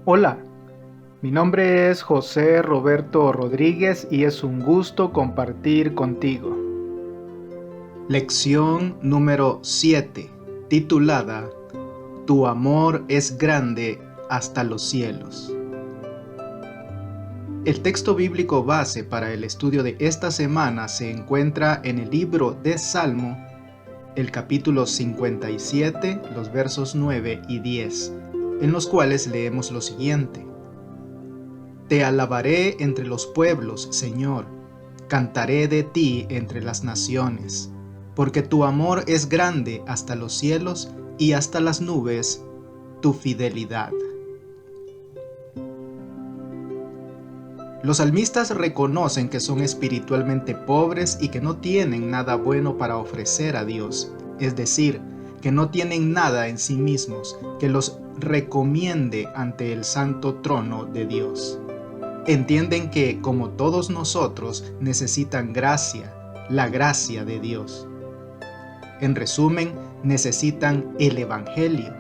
Hola, mi nombre es José Roberto Rodríguez y es un gusto compartir contigo. Lección número 7, titulada Tu amor es grande hasta los cielos. El texto bíblico base para el estudio de esta semana se encuentra en el libro de Salmo, el capítulo 57, los versos 9 y 10, en los cuales leemos lo siguiente. Te alabaré entre los pueblos, Señor, cantaré de ti entre las naciones, porque tu amor es grande hasta los cielos y hasta las nubes, tu fidelidad. Los salmistas reconocen que son espiritualmente pobres y que no tienen nada bueno para ofrecer a Dios, es decir, que no tienen nada en sí mismos que los recomiende ante el santo trono de Dios. Entienden que, como todos nosotros, necesitan gracia, la gracia de Dios. En resumen, necesitan el Evangelio.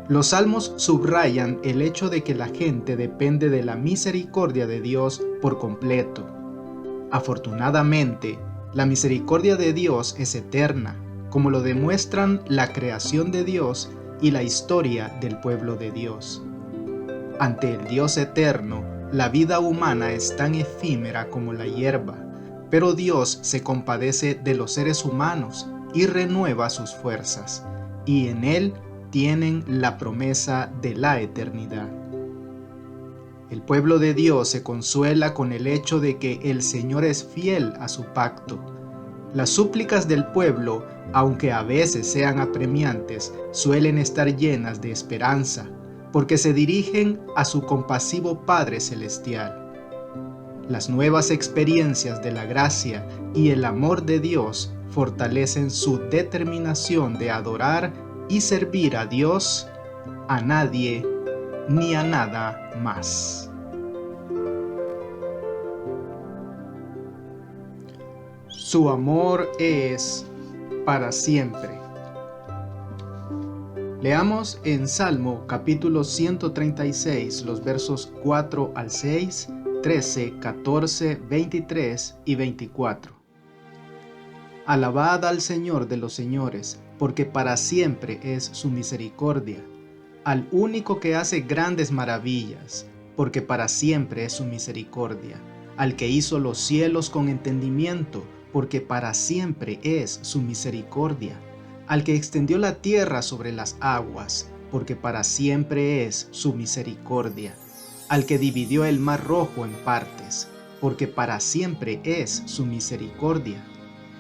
Los salmos subrayan el hecho de que la gente depende de la misericordia de Dios por completo. Afortunadamente, la misericordia de Dios es eterna, como lo demuestran la creación de Dios y la historia del pueblo de Dios. Ante el Dios eterno, la vida humana es tan efímera como la hierba, pero Dios se compadece de los seres humanos y renueva sus fuerzas, y en Él tienen la promesa de la eternidad. El pueblo de Dios se consuela con el hecho de que el Señor es fiel a su pacto. Las súplicas del pueblo, aunque a veces sean apremiantes, suelen estar llenas de esperanza, porque se dirigen a su compasivo Padre Celestial. Las nuevas experiencias de la gracia y el amor de Dios fortalecen su determinación de adorar y servir a Dios, a nadie ni a nada más. Su amor es para siempre. Leamos en Salmo capítulo 136 los versos 4 al 6, 13, 14, 23 y 24. Alabad al Señor de los señores, porque para siempre es su misericordia. Al único que hace grandes maravillas, porque para siempre es su misericordia. Al que hizo los cielos con entendimiento, porque para siempre es su misericordia. Al que extendió la tierra sobre las aguas, porque para siempre es su misericordia. Al que dividió el mar rojo en partes, porque para siempre es su misericordia.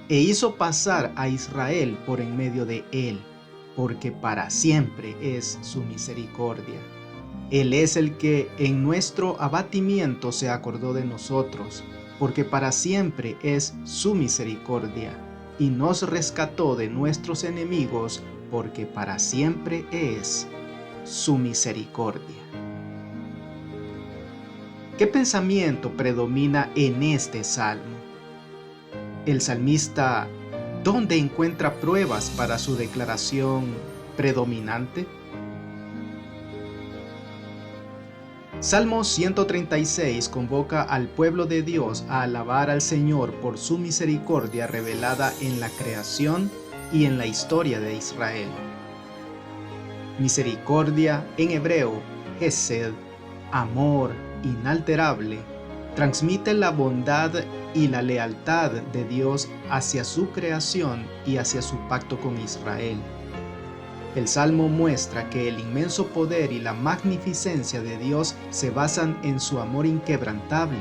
E hizo pasar a Israel por en medio de él, porque para siempre es su misericordia. Él es el que en nuestro abatimiento se acordó de nosotros, porque para siempre es su misericordia, y nos rescató de nuestros enemigos, porque para siempre es su misericordia. ¿Qué pensamiento predomina en este salmo? El salmista, ¿dónde encuentra pruebas para su declaración predominante? Salmo 136 convoca al pueblo de Dios a alabar al Señor por su misericordia revelada en la creación y en la historia de Israel. Misericordia en hebreo, hesed, amor inalterable, transmite la bondad y la lealtad de Dios hacia su creación y hacia su pacto con Israel. El Salmo muestra que el inmenso poder y la magnificencia de Dios se basan en su amor inquebrantable.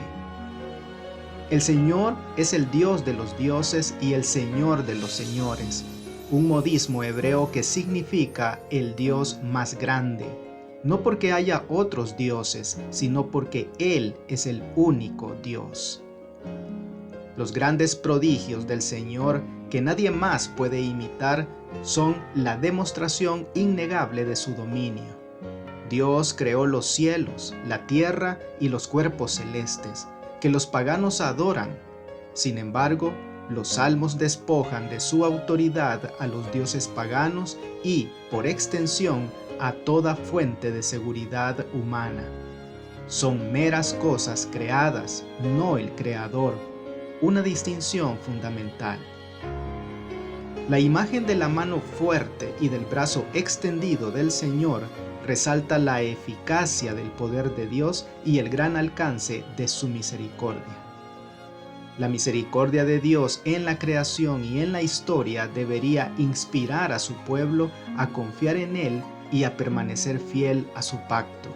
El Señor es el Dios de los dioses y el Señor de los señores, un modismo hebreo que significa el Dios más grande, no porque haya otros dioses, sino porque Él es el único Dios. Los grandes prodigios del Señor que nadie más puede imitar son la demostración innegable de su dominio. Dios creó los cielos, la tierra y los cuerpos celestes, que los paganos adoran. Sin embargo, los salmos despojan de su autoridad a los dioses paganos y, por extensión, a toda fuente de seguridad humana. Son meras cosas creadas, no el Creador, una distinción fundamental. La imagen de la mano fuerte y del brazo extendido del Señor resalta la eficacia del poder de Dios y el gran alcance de su misericordia. La misericordia de Dios en la creación y en la historia debería inspirar a su pueblo a confiar en Él y a permanecer fiel a su pacto.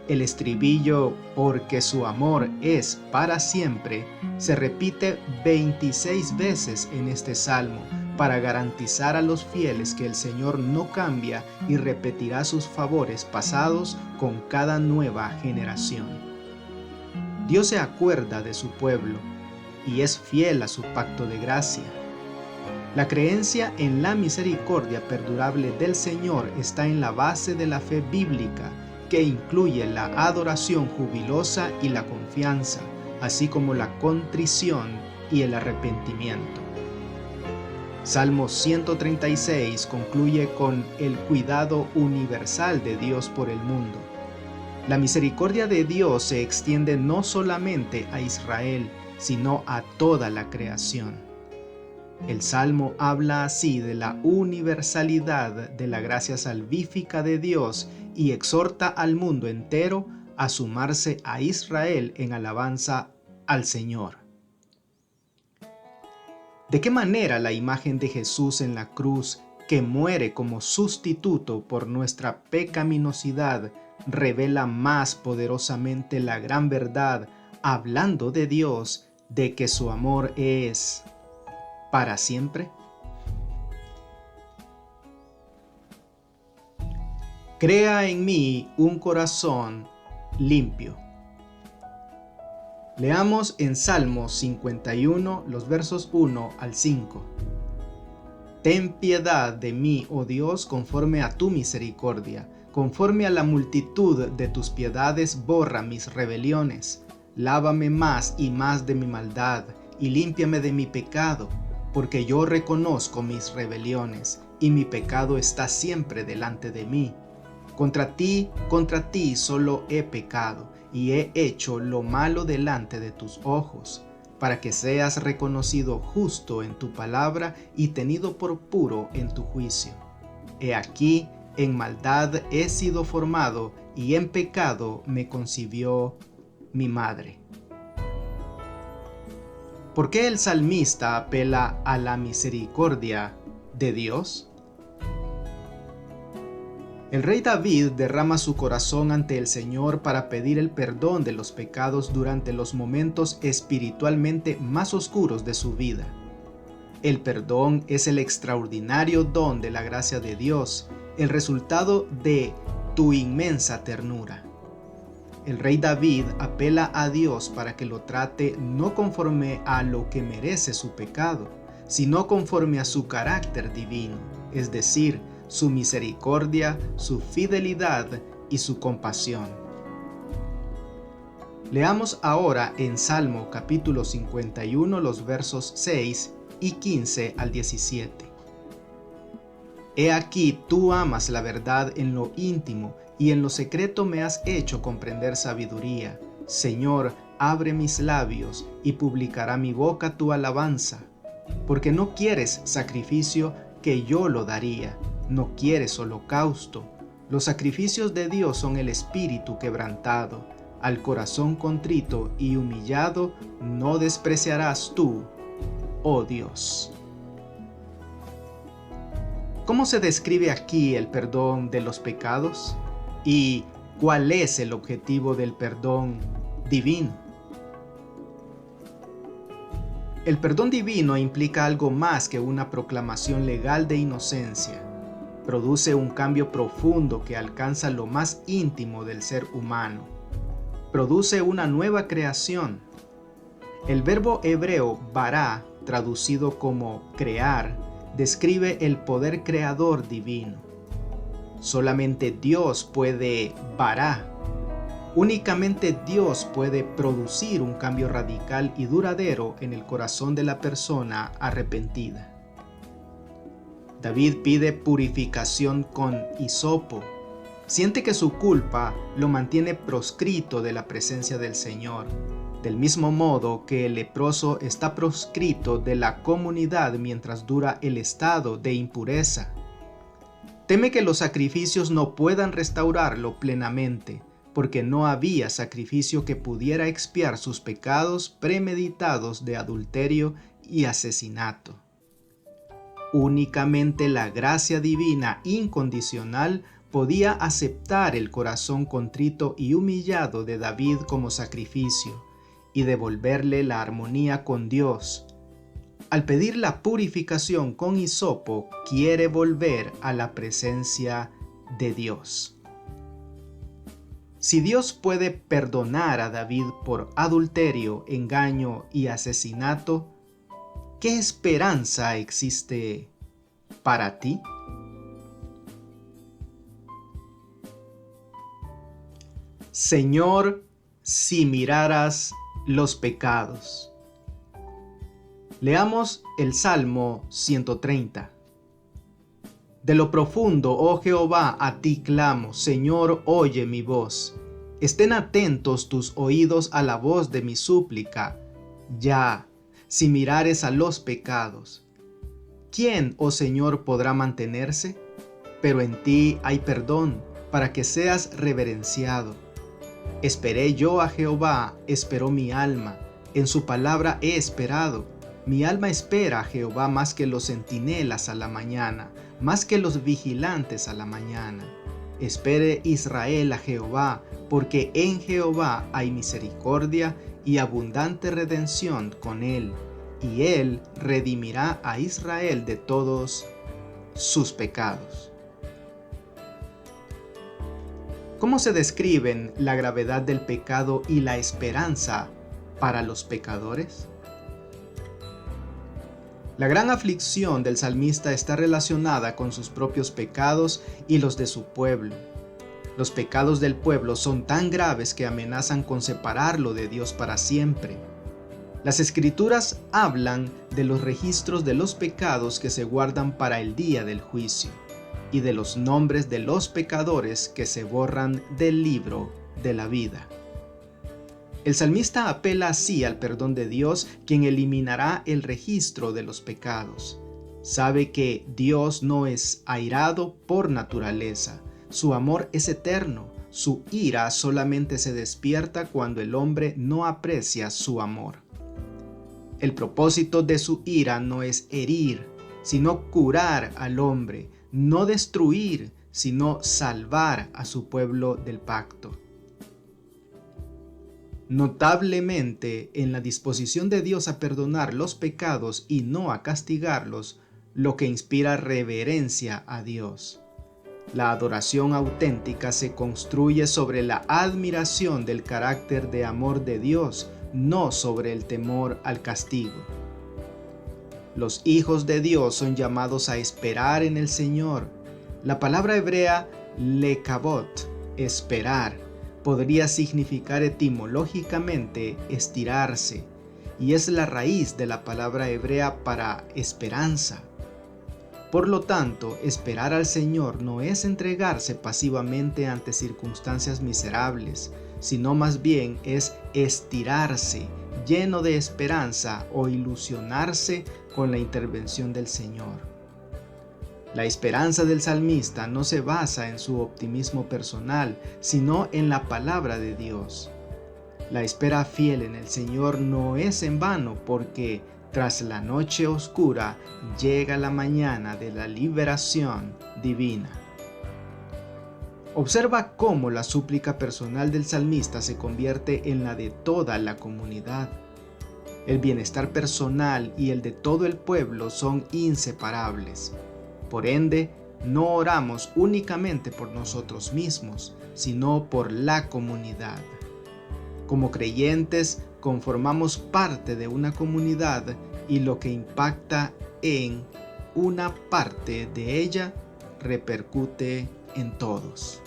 El estribillo "porque su amor es para siempre" se repite 26 veces en este salmo para garantizar a los fieles que el Señor no cambia y repetirá sus favores pasados con cada nueva generación. Dios se acuerda de su pueblo y es fiel a su pacto de gracia. La creencia en la misericordia perdurable del Señor está en la base de la fe bíblica, que incluye la adoración jubilosa y la confianza, así como la contrición y el arrepentimiento. Salmo 136 concluye con el cuidado universal de Dios por el mundo. La misericordia de Dios se extiende no solamente a Israel, sino a toda la creación. El Salmo habla así de la universalidad de la gracia salvífica de Dios y exhorta al mundo entero a sumarse a Israel en alabanza al Señor. ¿De qué manera la imagen de Jesús en la cruz, que muere como sustituto por nuestra pecaminosidad, revela más poderosamente la gran verdad, hablando de Dios, de que su amor es para siempre? Crea en mí un corazón limpio. Leamos en Salmos 51 los versos 1 al 5. Ten piedad de mí, oh Dios, conforme a tu misericordia. Conforme a la multitud de tus piedades, borra mis rebeliones. Lávame más y más de mi maldad, y límpiame de mi pecado, porque yo reconozco mis rebeliones, y mi pecado está siempre delante de mí. Contra ti solo he pecado, y he hecho lo malo delante de tus ojos, para que seas reconocido justo en tu palabra y tenido por puro en tu juicio. He aquí, en maldad he sido formado, y en pecado me concibió mi madre. ¿Por qué el salmista apela a la misericordia de Dios? El rey David derrama su corazón ante el Señor para pedir el perdón de los pecados durante los momentos espiritualmente más oscuros de su vida. El perdón es el extraordinario don de la gracia de Dios, el resultado de tu inmensa ternura. El rey David apela a Dios para que lo trate no conforme a lo que merece su pecado, sino conforme a su carácter divino, es decir, su misericordia, su fidelidad y su compasión. Leamos ahora en Salmo capítulo 51 los versos 6 y 15 al 17. He aquí, tú amas la verdad en lo íntimo, y en lo secreto me has hecho comprender sabiduría. Señor, abre mis labios, y publicará mi boca tu alabanza. Porque no quieres sacrificio, que yo lo daría. No quieres holocausto. Los sacrificios de Dios son el espíritu quebrantado. Al corazón contrito y humillado no despreciarás tú, oh Dios. ¿Cómo se describe aquí el perdón de los pecados? ¿Y cuál es el objetivo del perdón divino? El perdón divino implica algo más que una proclamación legal de inocencia. Produce un cambio profundo que alcanza lo más íntimo del ser humano. Produce una nueva creación. El verbo hebreo bará, traducido como crear, describe el poder creador divino. Solamente Dios puede bará. Únicamente Dios puede producir un cambio radical y duradero en el corazón de la persona arrepentida. David pide purificación con hisopo. Siente que su culpa lo mantiene proscrito de la presencia del Señor, del mismo modo que el leproso está proscrito de la comunidad mientras dura el estado de impureza. Teme que los sacrificios no puedan restaurarlo plenamente, porque no había sacrificio que pudiera expiar sus pecados premeditados de adulterio y asesinato. Únicamente la gracia divina incondicional podía aceptar el corazón contrito y humillado de David como sacrificio y devolverle la armonía con Dios. Al pedir la purificación con hisopo, quiere volver a la presencia de Dios. Si Dios puede perdonar a David por adulterio, engaño y asesinato, ¿qué esperanza existe para ti? Señor, si miraras los pecados. Leamos el Salmo 130. De lo profundo, oh Jehová, a ti clamo, Señor, oye mi voz. Estén atentos tus oídos a la voz de mi súplica. Ya, si mirares a los pecados. ¿Quién, oh Señor, podrá mantenerse? Pero en ti hay perdón, para que seas reverenciado. Esperé yo a Jehová, esperó mi alma, en su palabra he esperado. Mi alma espera a Jehová más que los centinelas a la mañana, más que los vigilantes a la mañana. Espere Israel a Jehová, porque en Jehová hay misericordia y abundante redención con él, y él redimirá a Israel de todos sus pecados. ¿Cómo se describen la gravedad del pecado y la esperanza para los pecadores? La gran aflicción del salmista está relacionada con sus propios pecados y los de su pueblo. Los pecados del pueblo son tan graves que amenazan con separarlo de Dios para siempre. Las Escrituras hablan de los registros de los pecados que se guardan para el día del juicio y de los nombres de los pecadores que se borran del libro de la vida. El salmista apela así al perdón de Dios, quien eliminará el registro de los pecados. Sabe que Dios no es airado por naturaleza. Su amor es eterno. Su ira solamente se despierta cuando el hombre no aprecia su amor. El propósito de su ira no es herir, sino curar al hombre, no destruir, sino salvar a su pueblo del pacto. Notablemente, en la disposición de Dios a perdonar los pecados y no a castigarlos, lo que inspira reverencia a Dios. La adoración auténtica se construye sobre la admiración del carácter de amor de Dios, no sobre el temor al castigo. Los hijos de Dios son llamados a esperar en el Señor. La palabra hebrea lekavot, esperar, podría significar etimológicamente estirarse, y es la raíz de la palabra hebrea para esperanza. Por lo tanto, esperar al Señor no es entregarse pasivamente ante circunstancias miserables, sino más bien es estirarse, lleno de esperanza o ilusionarse con la intervención del Señor. La esperanza del salmista no se basa en su optimismo personal, sino en la palabra de Dios. La espera fiel en el Señor no es en vano, porque tras la noche oscura llega la mañana de la liberación divina. Observa cómo la súplica personal del salmista se convierte en la de toda la comunidad. El bienestar personal y el de todo el pueblo son inseparables. Por ende, no oramos únicamente por nosotros mismos, sino por la comunidad. Como creyentes, conformamos parte de una comunidad y lo que impacta en una parte de ella repercute en todos.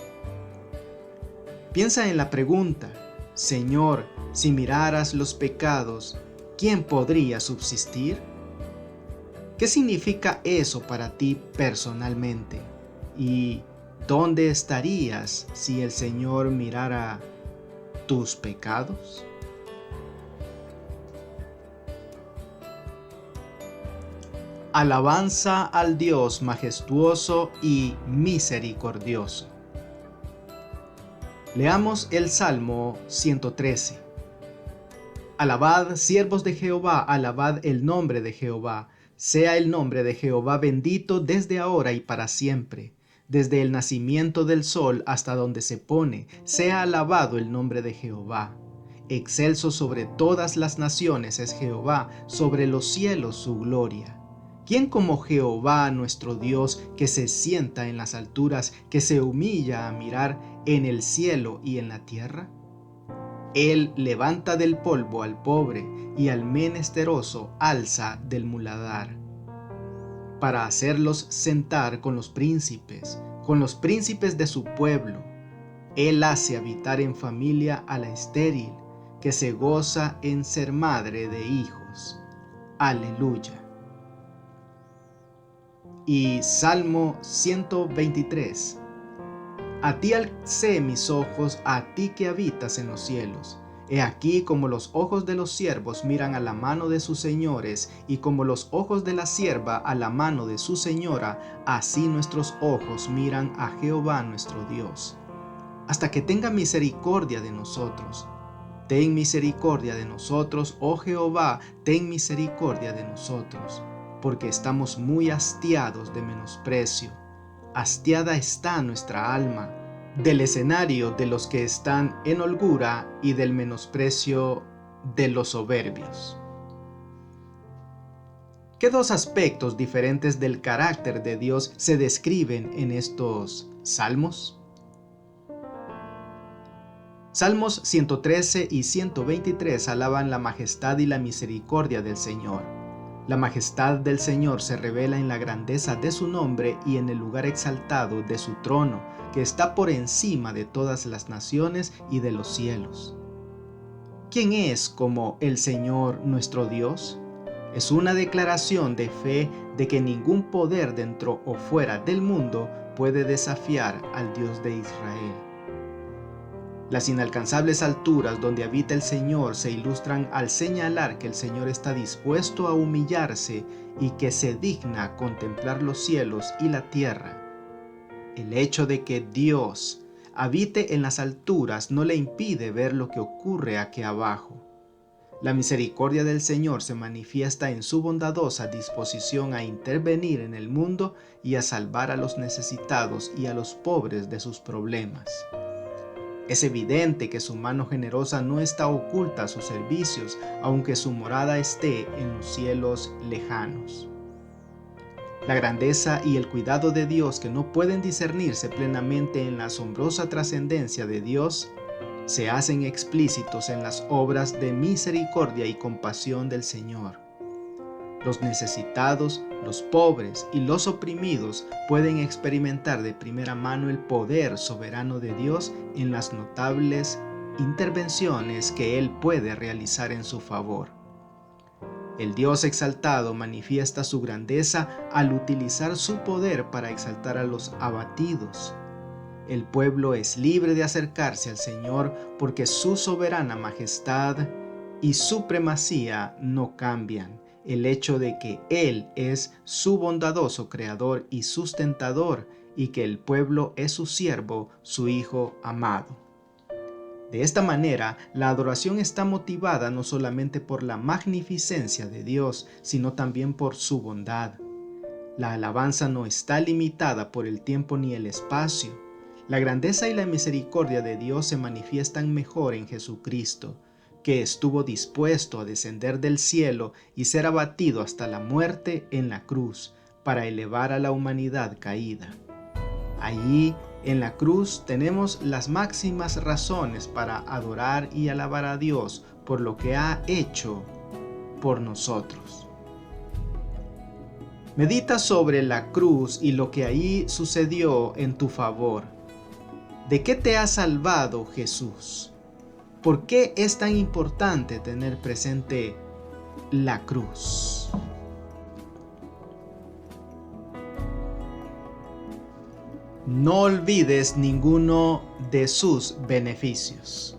Piensa en la pregunta: Señor, si miraras los pecados, ¿quién podría subsistir? ¿Qué significa eso para ti personalmente? ¿Y dónde estarías si el Señor mirara tus pecados? Alabanza al Dios majestuoso y misericordioso. Leamos el Salmo 113. Alabad, siervos de Jehová, alabad el nombre de Jehová. Sea el nombre de Jehová bendito desde ahora y para siempre. Desde el nacimiento del sol hasta donde se pone, sea alabado el nombre de Jehová. Excelso sobre todas las naciones es Jehová, sobre los cielos su gloria. ¿Quién como Jehová nuestro Dios, que se sienta en las alturas, que se humilla a mirar en el cielo y en la tierra? Él levanta del polvo al pobre y al menesteroso alza del muladar, para hacerlos sentar con los príncipes de su pueblo. Él hace habitar en familia a la estéril, que se goza en ser madre de hijos. Aleluya. Y Salmo 123. A ti alcé mis ojos, a ti que habitas en los cielos. He aquí como los ojos de los siervos miran a la mano de sus señores, y como los ojos de la sierva a la mano de su señora, así nuestros ojos miran a Jehová nuestro Dios, hasta que tenga misericordia de nosotros. Ten misericordia de nosotros, oh Jehová, ten misericordia de nosotros, porque estamos muy hastiados de menosprecio. Hastiada está nuestra alma del escenario de los que están en holgura y del menosprecio de los soberbios. ¿Qué dos aspectos diferentes del carácter de Dios se describen en estos salmos? Salmos 113 y 123 alaban la majestad y la misericordia del Señor. La majestad del Señor se revela en la grandeza de su nombre y en el lugar exaltado de su trono, que está por encima de todas las naciones y de los cielos. ¿Quién es como el Señor nuestro Dios? Es una declaración de fe de que ningún poder dentro o fuera del mundo puede desafiar al Dios de Israel. Las inalcanzables alturas donde habita el Señor se ilustran al señalar que el Señor está dispuesto a humillarse y que se digna contemplar los cielos y la tierra. El hecho de que Dios habite en las alturas no le impide ver lo que ocurre aquí abajo. La misericordia del Señor se manifiesta en su bondadosa disposición a intervenir en el mundo y a salvar a los necesitados y a los pobres de sus problemas. Es evidente que su mano generosa no está oculta a sus servicios, aunque su morada esté en los cielos lejanos. La grandeza y el cuidado de Dios, que no pueden discernirse plenamente en la asombrosa trascendencia de Dios, se hacen explícitos en las obras de misericordia y compasión del Señor. Los necesitados, los pobres y los oprimidos pueden experimentar de primera mano el poder soberano de Dios en las notables intervenciones que Él puede realizar en su favor. El Dios exaltado manifiesta su grandeza al utilizar su poder para exaltar a los abatidos. El pueblo es libre de acercarse al Señor porque su soberana majestad y supremacía no cambian. El hecho de que Él es su bondadoso creador y sustentador y que el pueblo es su siervo, su hijo amado. De esta manera, la adoración está motivada no solamente por la magnificencia de Dios, sino también por su bondad. La alabanza no está limitada por el tiempo ni el espacio. La grandeza y la misericordia de Dios se manifiestan mejor en Jesucristo, que estuvo dispuesto a descender del cielo y ser abatido hasta la muerte en la cruz, para elevar a la humanidad caída. Allí, en la cruz, tenemos las máximas razones para adorar y alabar a Dios por lo que ha hecho por nosotros. Medita sobre la cruz y lo que ahí sucedió en tu favor. ¿De qué te ha salvado Jesús? ¿Por qué es tan importante tener presente la cruz? No olvides ninguno de sus beneficios.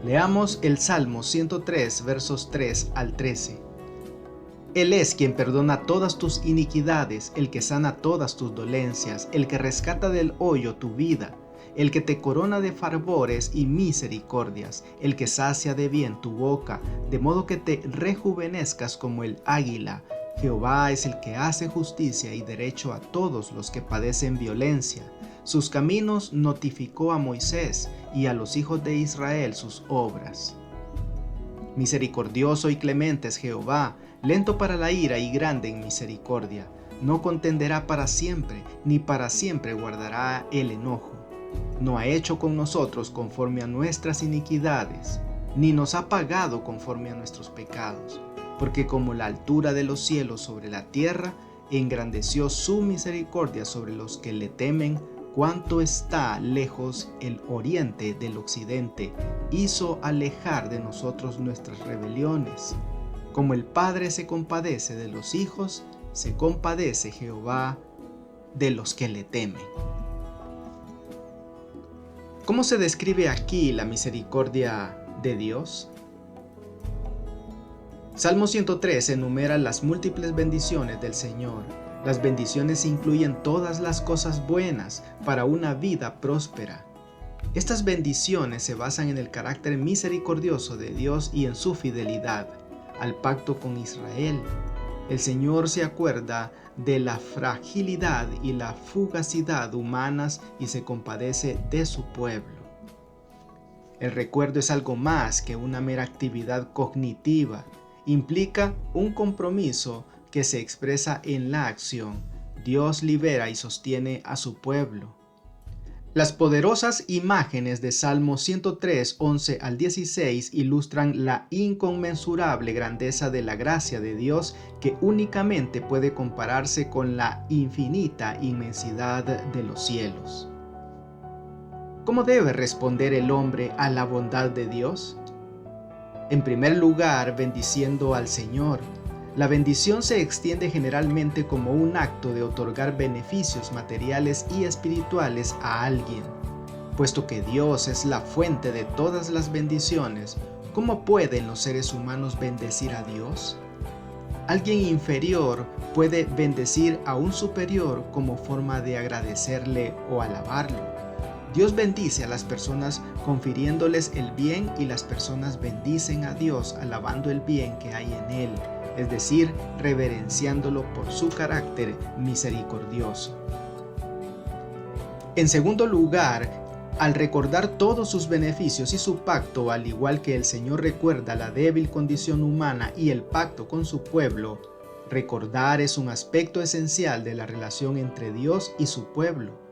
Leamos el Salmo 103, versos 3 al 13. Él es quien perdona todas tus iniquidades, el que sana todas tus dolencias, el que rescata del hoyo tu vida, el que te corona de favores y misericordias, el que sacia de bien tu boca, de modo que te rejuvenezcas como el águila. Jehová es el que hace justicia y derecho a todos los que padecen violencia. Sus caminos notificó a Moisés y a los hijos de Israel sus obras. Misericordioso y clemente es Jehová, lento para la ira y grande en misericordia. No contenderá para siempre, ni para siempre guardará el enojo. No ha hecho con nosotros conforme a nuestras iniquidades, ni nos ha pagado conforme a nuestros pecados. Porque como la altura de los cielos sobre la tierra, engrandeció su misericordia sobre los que le temen. Cuánto está lejos el oriente del occidente, hizo alejar de nosotros nuestras rebeliones. Como el Padre se compadece de los hijos, se compadece Jehová de los que le temen. ¿Cómo se describe aquí la misericordia de Dios? Salmo 103 enumera las múltiples bendiciones del Señor. Las bendiciones incluyen todas las cosas buenas para una vida próspera. Estas bendiciones se basan en el carácter misericordioso de Dios y en su fidelidad al pacto con Israel. El Señor se acuerda de la fragilidad y la fugacidad humanas y se compadece de su pueblo. El recuerdo es algo más que una mera actividad cognitiva. Implica un compromiso que se expresa en la acción. Dios libera y sostiene a su pueblo. Las poderosas imágenes de Salmo 103, 11 al 16 ilustran la inconmensurable grandeza de la gracia de Dios que únicamente puede compararse con la infinita inmensidad de los cielos. ¿Cómo debe responder el hombre a la bondad de Dios? En primer lugar, bendiciendo al Señor. La bendición se extiende generalmente como un acto de otorgar beneficios materiales y espirituales a alguien. Puesto que Dios es la fuente de todas las bendiciones, ¿cómo pueden los seres humanos bendecir a Dios? Alguien inferior puede bendecir a un superior como forma de agradecerle o alabarlo. Dios bendice a las personas confiriéndoles el bien y las personas bendicen a Dios alabando el bien que hay en Él, es decir, reverenciándolo por su carácter misericordioso. En segundo lugar, al recordar todos sus beneficios y su pacto, al igual que el Señor recuerda la débil condición humana y el pacto con su pueblo, recordar es un aspecto esencial de la relación entre Dios y su pueblo.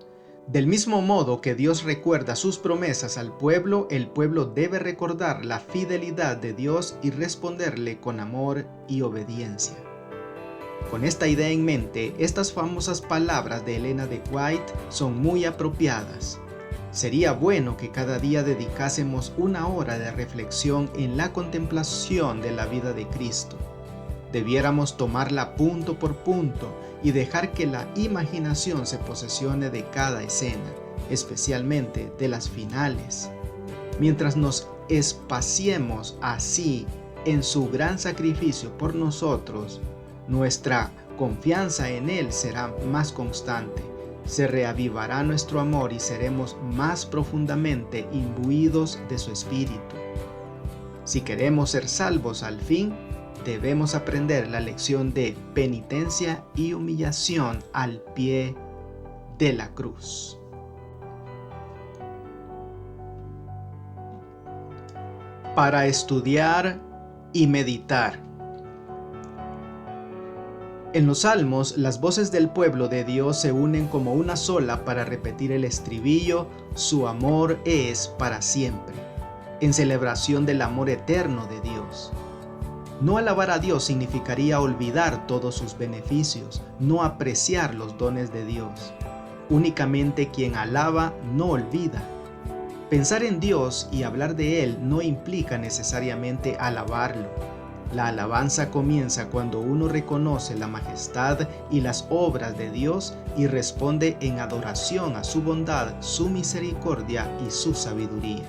Del mismo modo que Dios recuerda sus promesas al pueblo, el pueblo debe recordar la fidelidad de Dios y responderle con amor y obediencia. Con esta idea en mente, estas famosas palabras de Elena de White son muy apropiadas. Sería bueno que cada día dedicásemos una hora de reflexión en la contemplación de la vida de Cristo. Debiéramos tomarla punto por punto y dejar que la imaginación se posesione de cada escena, especialmente de las finales. Mientras nos espaciemos así en su gran sacrificio por nosotros, nuestra confianza en Él será más constante, se reavivará nuestro amor y seremos más profundamente imbuidos de su Espíritu. Si queremos ser salvos al fin, debemos aprender la lección de penitencia y humillación al pie de la cruz. Para estudiar y meditar. En los Salmos, las voces del pueblo de Dios se unen como una sola para repetir el estribillo: su amor es para siempre, en celebración del amor eterno de Dios. No alabar a Dios significaría olvidar todos sus beneficios, no apreciar los dones de Dios. Únicamente quien alaba no olvida. Pensar en Dios y hablar de Él no implica necesariamente alabarlo. La alabanza comienza cuando uno reconoce la majestad y las obras de Dios y responde en adoración a su bondad, su misericordia y su sabiduría.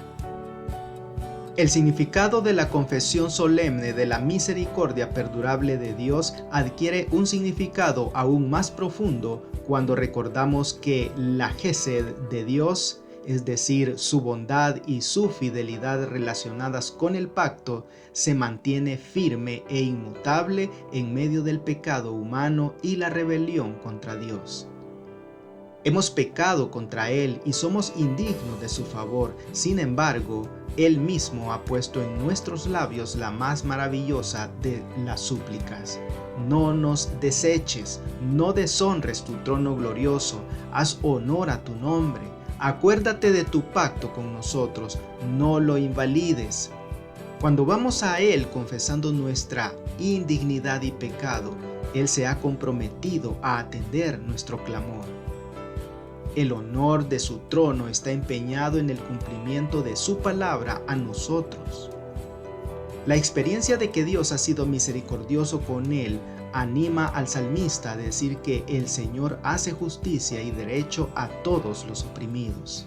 El significado de la confesión solemne de la misericordia perdurable de Dios adquiere un significado aún más profundo cuando recordamos que la Gesed de Dios, es decir, su bondad y su fidelidad relacionadas con el pacto, se mantiene firme e inmutable en medio del pecado humano y la rebelión contra Dios. Hemos pecado contra Él y somos indignos de su favor. Sin embargo, Él mismo ha puesto en nuestros labios la más maravillosa de las súplicas. No nos deseches, no deshonres tu trono glorioso, haz honor a tu nombre. Acuérdate de tu pacto con nosotros, no lo invalides. Cuando vamos a Él confesando nuestra indignidad y pecado, Él se ha comprometido a atender nuestro clamor. El honor de su trono está empeñado en el cumplimiento de su palabra a nosotros. La experiencia de que Dios ha sido misericordioso con él anima al salmista a decir que el Señor hace justicia y derecho a todos los oprimidos.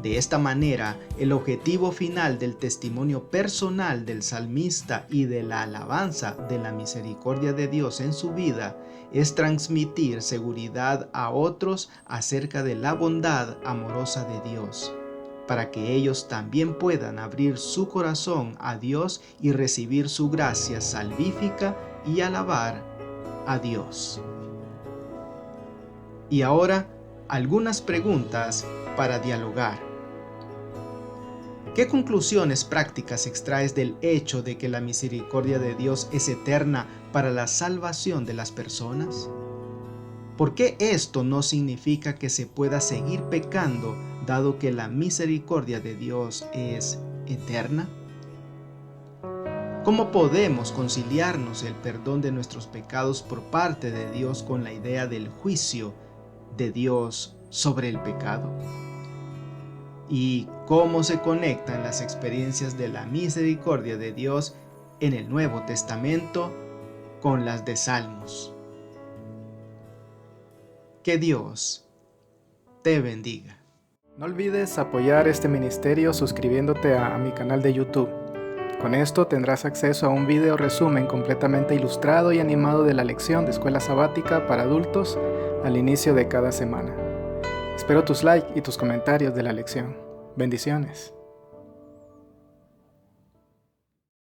De esta manera, el objetivo final del testimonio personal del salmista y de la alabanza de la misericordia de Dios en su vida es transmitir seguridad a otros acerca de la bondad amorosa de Dios, para que ellos también puedan abrir su corazón a Dios y recibir su gracia salvífica y alabar a Dios. Y ahora, algunas preguntas para dialogar. ¿Qué conclusiones prácticas extraes del hecho de que la misericordia de Dios es eterna para la salvación de las personas? ¿Por qué esto no significa que se pueda seguir pecando, dado que la misericordia de Dios es eterna? ¿Cómo podemos conciliarnos el perdón de nuestros pecados por parte de Dios con la idea del juicio de Dios sobre el pecado? ¿Y cómo se conectan las experiencias de la misericordia de Dios en el Nuevo Testamento con las de Salmos? Que Dios te bendiga. No olvides apoyar este ministerio suscribiéndote a mi canal de YouTube. Con esto tendrás acceso a un video resumen completamente ilustrado y animado de la lección de escuela sabática para adultos al inicio de cada semana. Espero tus likes y tus comentarios de la lección. Bendiciones.